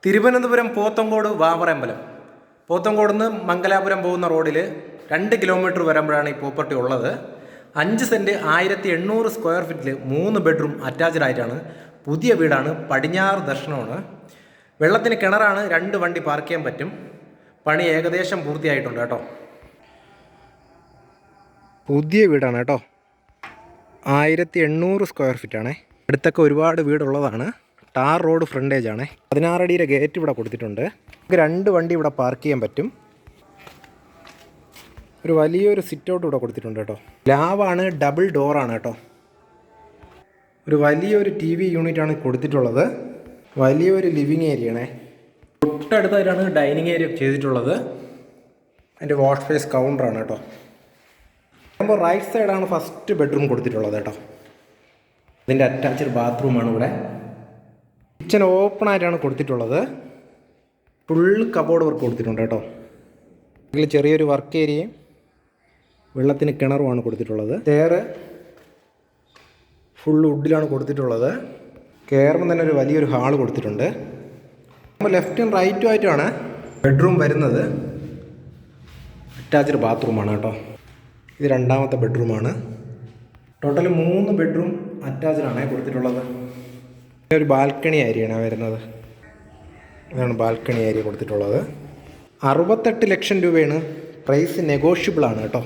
തിരുവനന്തപുരം പോത്തങ്കോട് വാവറമ്പലം. പോത്തങ്കോട് നിന്ന് മംഗലാപുരം പോകുന്ന റോഡിൽ 2 കിലോമീറ്റർ വരുമ്പോഴാണ് ഈ പ്രോപ്പർട്ടി ഉള്ളത്. 5 സെൻറ്റ് 1800 സ്ക്വയർ ഫീറ്റിൽ 3 ബെഡ്റൂം അറ്റാച്ച്ഡ് ആയിട്ടാണ്. പുതിയ വീടാണ്, പടിഞ്ഞാറ് ദർശനമാണ്. വെള്ളത്തിന് കിണറാണ്, 2 വണ്ടി പാർക്ക് ചെയ്യാൻ പറ്റും. പണി ഏകദേശം പൂർത്തിയായിട്ടുണ്ട് കേട്ടോ. പുതിയ വീടാണ് കേട്ടോ. 1800 സ്ക്വയർ ഫീറ്റാണേ. അടുത്തൊക്കെ ഒരുപാട് വീടുള്ളതാണ്. ടാർ റോഡ് ഫ്രണ്ടേജ് ആണ്. 16 അടിയുടെ ഗേറ്റ് ഇവിടെ കൊടുത്തിട്ടുണ്ട്. 2 വണ്ടി ഇവിടെ പാർക്ക് ചെയ്യാൻ പറ്റും. ഒരു വലിയൊരു സിറ്റ് ഔട്ട് ഇവിടെ കൊടുത്തിട്ടുണ്ട് കേട്ടോ. ലാവാണ്, ഡബിൾ ഡോറാണ് കേട്ടോ. ഒരു വലിയൊരു TV യൂണിറ്റാണ് കൊടുത്തിട്ടുള്ളത്. വലിയൊരു ലിവിങ് ഏരിയയാണേ. തൊട്ടടുത്തായിട്ടാണ് ഡൈനിങ് ഏരിയ ചെയ്തിട്ടുള്ളത്. അതിൻ്റെ വാഷ് ബേസ് കൗണ്ടറാണ് കേട്ടോ. അപ്പോൾ റൈറ്റ് സൈഡാണ് ഫസ്റ്റ് ബെഡ്റൂം കൊടുത്തിട്ടുള്ളത് കേട്ടോ. ഇതിൻ്റെ അറ്റാച്ച്ഡ് ബാത്റൂമാണ് ഇവിടെ. കിച്ചൺ ഓപ്പൺ ആയിട്ടാണ് കൊടുത്തിട്ടുള്ളത്. ഫുൾ കബോർഡ് വർക്ക് കൊടുത്തിട്ടുണ്ട് കേട്ടോ. ഇതിൽ ചെറിയൊരു വർക്ക് ഏരിയയും വെള്ളത്തിന് കിണറുമാണ് കൊടുത്തിട്ടുള്ളത്. സ്റ്റെയറ് ഫുൾ വുഡിലാണ് കൊടുത്തിട്ടുള്ളത്. കയറുമ്പോൾ തന്നെ ഒരു വലിയൊരു ഹാള് കൊടുത്തിട്ടുണ്ട്. അപ്പോൾ ലെഫ്റ്റും റൈറ്റും ആയിട്ടാണ് ബെഡ്റൂം വരുന്നത്. അറ്റാച്ച്ഡ് ബാത്റൂമാണ് കേട്ടോ. ഇത് 2ാമത്തെ ബെഡ്റൂമാണ്. ടോട്ടൽ 3 ബെഡ്റൂം അറ്റാച്ച്ഡ് ആണ് കൊടുത്തിട്ടുള്ളത്. ഒരു ബാൽക്കണി ഏരിയയാണ് വരുന്നത്. ഇതാണ് ബാൽക്കണി ഏരിയ കൊടുത്തിട്ടുള്ളത്. 68 ലക്ഷം രൂപയാണ്. പ്രൈസ് നെഗോഷ്യബിൾ ആണ് കേട്ടോ.